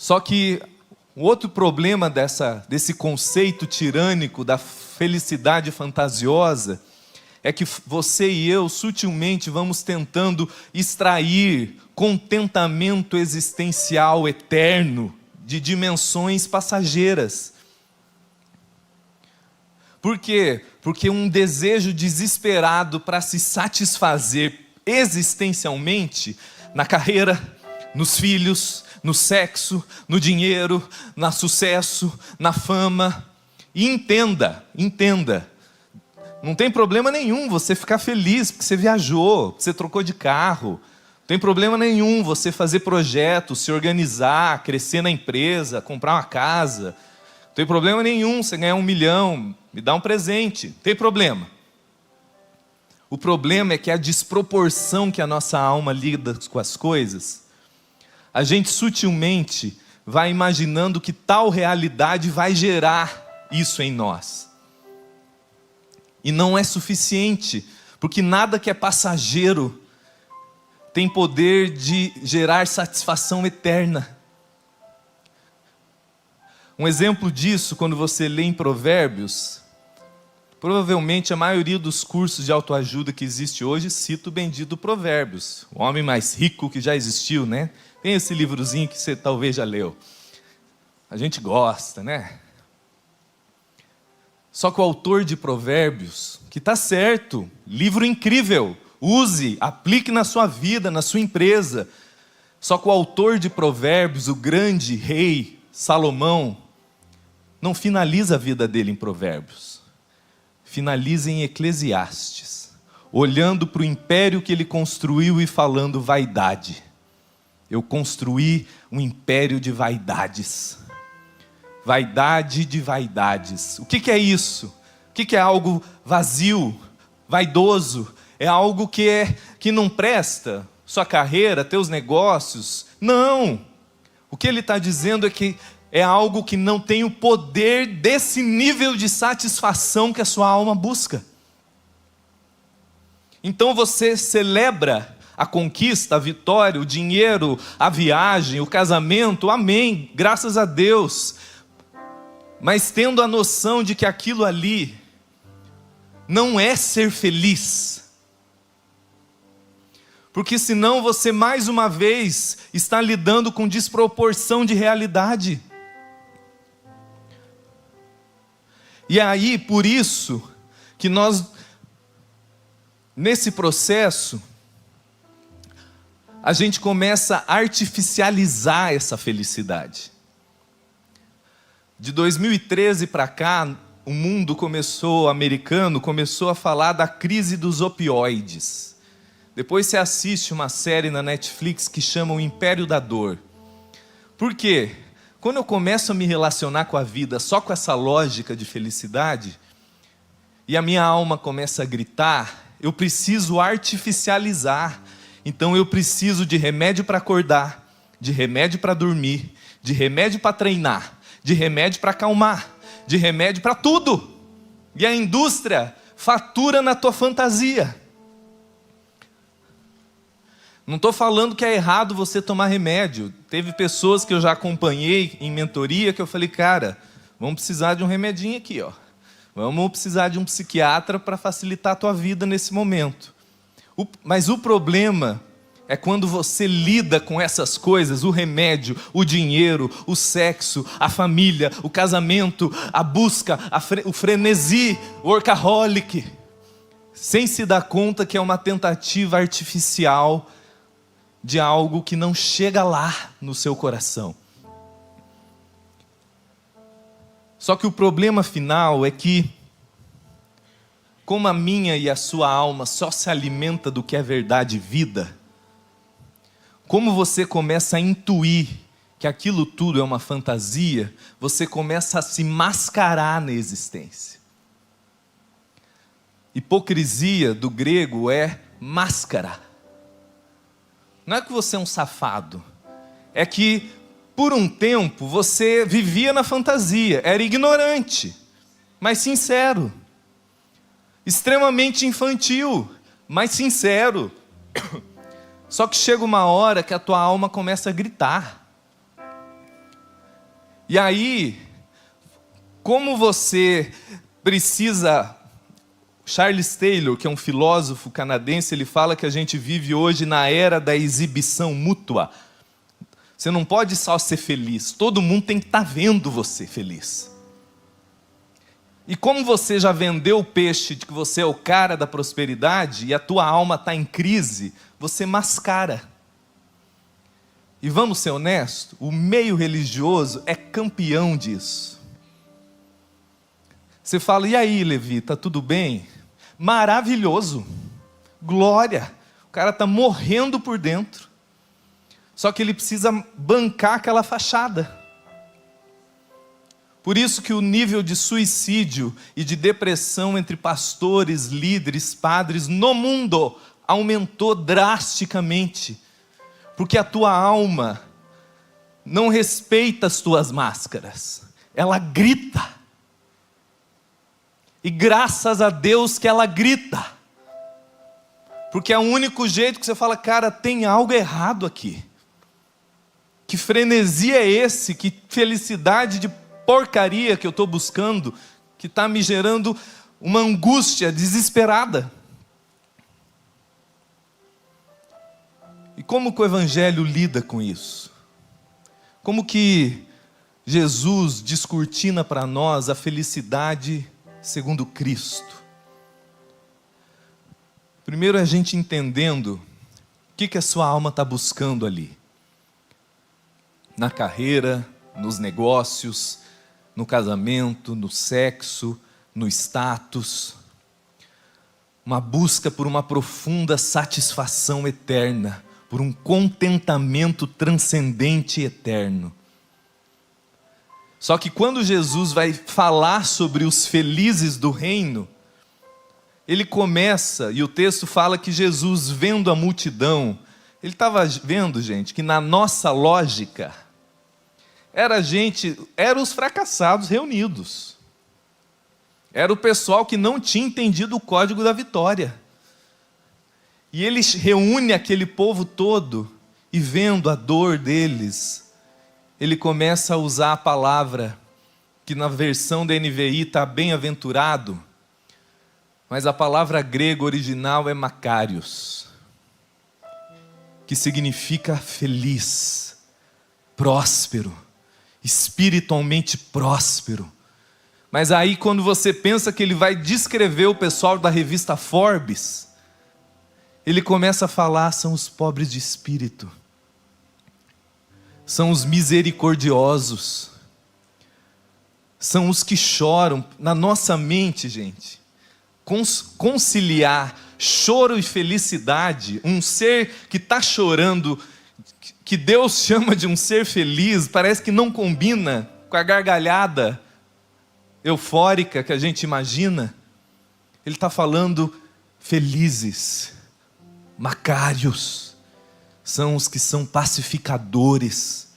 Só que o outro problema desse conceito tirânico da felicidade fantasiosa é que você e eu sutilmente vamos tentando extrair contentamento existencial eterno de dimensões passageiras. Por quê? Porque um desejo desesperado para se satisfazer existencialmente na carreira, nos filhos, no sexo, no dinheiro, no sucesso, na fama. E entenda, não tem problema nenhum você ficar feliz porque você viajou, porque você trocou de carro. Não tem problema nenhum você fazer projetos, se organizar, crescer na empresa, comprar uma casa. Não tem problema nenhum você ganhar 1 milhão, me dar um presente. Não tem problema. O problema é que a desproporção que a nossa alma lida com as coisas, a gente sutilmente vai imaginando que tal realidade vai gerar isso em nós. E não é suficiente, porque nada que é passageiro tem poder de gerar satisfação eterna. Um exemplo disso, quando você lê em Provérbios, provavelmente a maioria dos cursos de autoajuda que existe hoje cita o bendito Provérbios, o homem mais rico que já existiu, né? Tem esse livrozinho que você talvez já leu. A gente gosta, né? Só que o autor de Provérbios, que está certo, livro incrível, use, aplique na sua vida, na sua empresa. Só que o autor de Provérbios, o grande rei Salomão, não finaliza a vida dele em Provérbios. Finaliza em Eclesiastes, olhando para o império que ele construiu e falando vaidade. Eu construí um império de vaidades. Vaidade de vaidades. O que é isso? O que é algo vazio, vaidoso? É algo que não presta? Sua carreira, teus negócios? Não! O que ele está dizendo é que é algo que não tem o poder desse nível de satisfação que a sua alma busca. Então você celebra a conquista, a vitória, o dinheiro, a viagem, o casamento, amém, graças a Deus. Mas tendo a noção de que aquilo ali não é ser feliz. Porque senão você mais uma vez está lidando com desproporção de realidade. E aí, por isso, que nós, nesse processo, a gente começa a artificializar essa felicidade. De 2013 para cá, o mundo americano começou a falar da crise dos opioides. Depois você assiste uma série na Netflix que chama O Império da Dor. Por quê? Quando eu começo a me relacionar com a vida só com essa lógica de felicidade, e a minha alma começa a gritar, eu preciso artificializar. Então eu preciso de remédio para acordar, de remédio para dormir, de remédio para treinar, de remédio para acalmar, de remédio para tudo. E a indústria fatura na tua fantasia. Não estou falando que é errado você tomar remédio. Teve pessoas que eu já acompanhei em mentoria que eu falei, cara, vamos precisar de um remedinho aqui, ó. Vamos precisar de um psiquiatra para facilitar a tua vida nesse momento. Mas o problema é quando você lida com essas coisas, o remédio, o dinheiro, o sexo, a família, o casamento, a busca, o frenesi, o workaholic, sem se dar conta que é uma tentativa artificial de algo que não chega lá no seu coração. Só que o problema final é que, como a minha e a sua alma só se alimenta do que é verdade e vida, como você começa a intuir que aquilo tudo é uma fantasia, você começa a se mascarar na existência. Hipocrisia do grego é máscara. Não é que você é um safado, é que por um tempo você vivia na fantasia, era ignorante, mas sincero, extremamente infantil, mas sincero. Só que chega uma hora que a tua alma começa a gritar. E aí, como você precisa... Charles Taylor, que é um filósofo canadense, ele fala que a gente vive hoje na era da exibição mútua. Você não pode só ser feliz, todo mundo tem que estar vendo você feliz. E como você já vendeu o peixe de que você é o cara da prosperidade e a tua alma está em crise, você mascara. E vamos ser honestos, o meio religioso é campeão disso. Você fala, e aí, Levi, tá tudo bem? Maravilhoso, glória, o cara está morrendo por dentro, só que ele precisa bancar aquela fachada. Por isso que o nível de suicídio e de depressão entre pastores, líderes, padres no mundo aumentou drasticamente, porque a tua alma não respeita as tuas máscaras, ela grita. E graças a Deus que ela grita. Porque é o único jeito que você fala, cara, tem algo errado aqui. Que frenesi é esse? Que felicidade de porcaria que eu estou buscando, que está me gerando uma angústia desesperada. E como que o Evangelho lida com isso? Como que Jesus descortina para nós a felicidade segundo Cristo? Primeiro é a gente entendendo o que a sua alma está buscando ali. Na carreira, nos negócios, no casamento, no sexo, no status. Uma busca por uma profunda satisfação eterna, por um contentamento transcendente e eterno. Só que quando Jesus vai falar sobre os felizes do reino, ele começa, e o texto fala que Jesus, vendo a multidão, ele estava vendo, gente, que na nossa lógica, eram os fracassados reunidos. Era o pessoal que não tinha entendido o código da vitória. E ele reúne aquele povo todo, e vendo a dor deles, ele começa a usar a palavra, que na versão da NVI está bem-aventurado, mas a palavra grega original é makarios, que significa feliz, próspero, espiritualmente próspero. Mas aí quando você pensa que ele vai descrever o pessoal da revista Forbes, ele começa a falar, são os pobres de espírito, são os misericordiosos, são os que choram. Na nossa mente, gente, conciliar choro e felicidade, um ser que está chorando, que Deus chama de um ser feliz, parece que não combina com a gargalhada eufórica que a gente imagina. Ele está falando felizes, macários, são os que são pacificadores,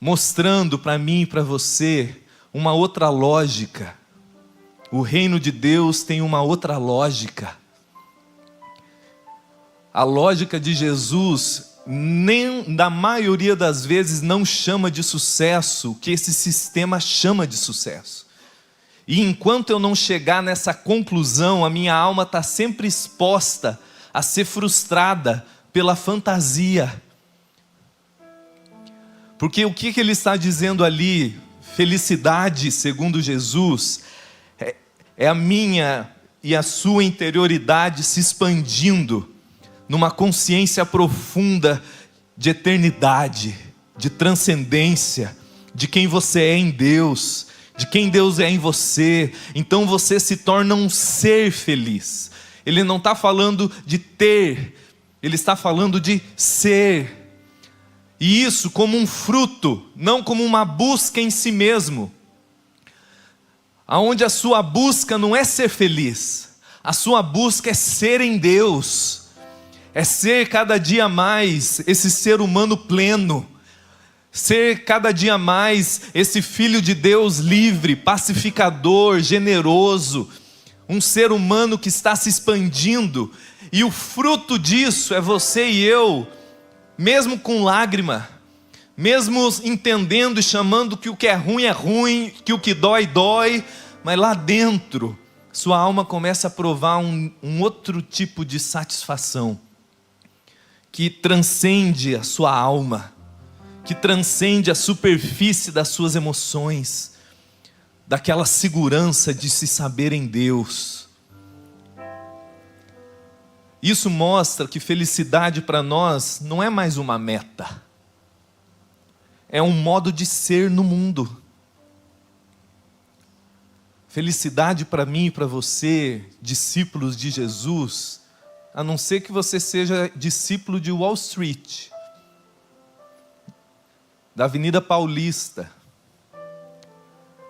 mostrando para mim e para você uma outra lógica. O reino de Deus tem uma outra lógica. A lógica de Jesus, nem da maioria das vezes, não chama de sucesso o que esse sistema chama de sucesso. E enquanto eu não chegar nessa conclusão, a minha alma está sempre exposta a ser frustrada pela fantasia. Porque o que ele está dizendo ali, felicidade segundo Jesus, é a minha e a sua interioridade se expandindo numa consciência profunda de eternidade, de transcendência, de quem você é em Deus, de quem Deus é em você. Então você se torna um ser feliz. Ele não está falando de ter, ele está falando de ser. E isso como um fruto, não como uma busca em si mesmo. Aonde a sua busca não é ser feliz, a sua busca é ser em Deus. É ser cada dia mais esse ser humano pleno. Ser cada dia mais esse filho de Deus livre, pacificador, generoso. Um ser humano que está se expandindo. E o fruto disso é você e eu, mesmo com lágrima, mesmo entendendo e chamando que o que é ruim, que o que dói, dói, mas lá dentro, sua alma começa a provar um outro tipo de satisfação, que transcende a sua alma, que transcende a superfície das suas emoções, daquela segurança de se saber em Deus. Isso mostra que felicidade para nós não é mais uma meta, é um modo de ser no mundo. Felicidade para mim e para você, discípulos de Jesus, a não ser que você seja discípulo de Wall Street, da Avenida Paulista.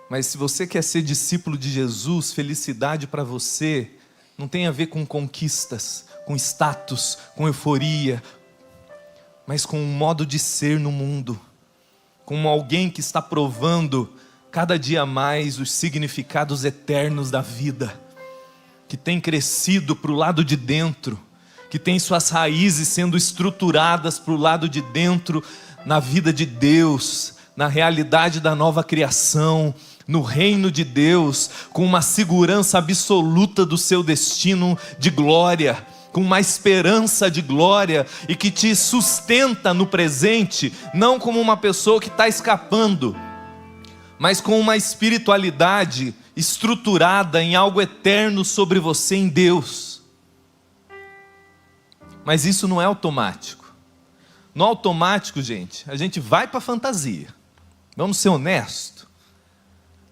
Mas se você quer ser discípulo de Jesus, felicidade para você não tem a ver com conquistas, com status, com euforia, mas com um modo de ser no mundo, como alguém que está provando cada dia mais os significados eternos da vida, que tem crescido para o lado de dentro, que tem suas raízes sendo estruturadas para o lado de dentro, na vida de Deus, na realidade da nova criação, no reino de Deus, com uma segurança absoluta do seu destino de glória, com uma esperança de glória, e que te sustenta no presente, não como uma pessoa que está escapando, mas com uma espiritualidade estruturada em algo eterno sobre você em Deus. Mas isso não é automático. No automático, gente, a gente vai para a fantasia. Vamos ser honestos.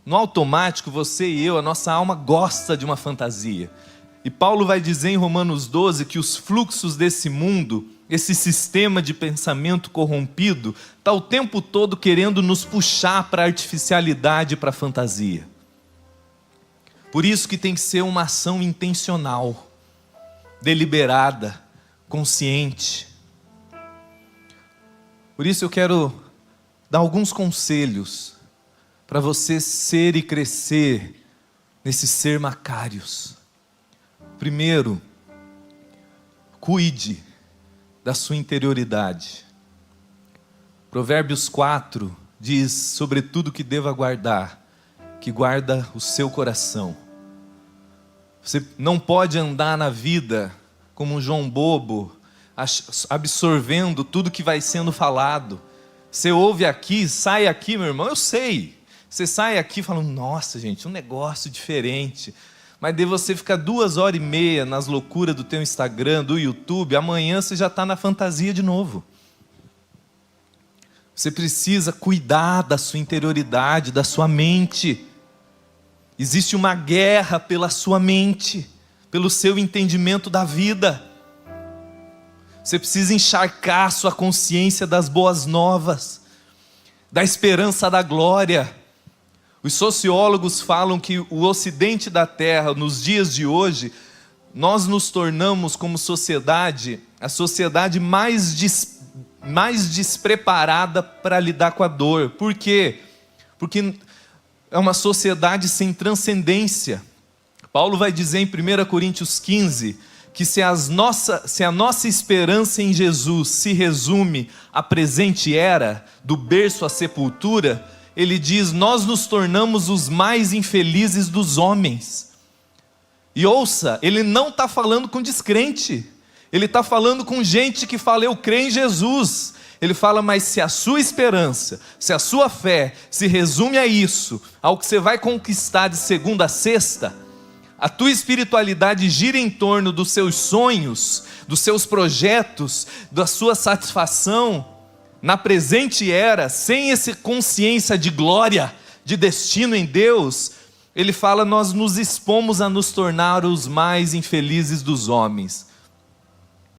No automático, você e eu, a nossa alma gosta de uma fantasia. E Paulo vai dizer em Romanos 12 que os fluxos desse mundo, esse sistema de pensamento corrompido, está o tempo todo querendo nos puxar para a artificialidade, para a fantasia. Por isso que tem que ser uma ação intencional, deliberada, consciente. Por isso eu quero dar alguns conselhos para você ser e crescer nesse ser Macários. Primeiro, cuide da sua interioridade. Provérbios 4 diz: sobre tudo que deva guardar, que guarda o seu coração. Você não pode andar na vida como um João bobo, absorvendo tudo que vai sendo falado. Você ouve aqui, sai aqui, meu irmão, eu sei. Você sai aqui falando: nossa, gente, um negócio diferente. Mas daí você fica 2h30 nas loucuras do teu Instagram, do YouTube, amanhã você já está na fantasia de novo. Você precisa cuidar da sua interioridade, da sua mente. Existe uma guerra pela sua mente, pelo seu entendimento da vida. Você precisa encharcar sua consciência das boas novas, da esperança da glória. Os sociólogos falam que o ocidente da Terra, nos dias de hoje, nós nos tornamos como sociedade, a sociedade mais despreparada para lidar com a dor. Por quê? Porque é uma sociedade sem transcendência. Paulo vai dizer em 1 Coríntios 15, que se a nossa esperança em Jesus se resume à presente era, do berço à sepultura, ele diz: nós nos tornamos os mais infelizes dos homens. E ouça, ele não está falando com descrente, ele está falando com gente que fala: eu creio em Jesus. Ele fala: mas se a sua esperança, se a sua fé se resume a isso, ao que você vai conquistar de segunda a sexta, a tua espiritualidade gira em torno dos seus sonhos, dos seus projetos, da sua satisfação, na presente era, sem essa consciência de glória, de destino em Deus, ele fala: nós nos expomos a nos tornar os mais infelizes dos homens.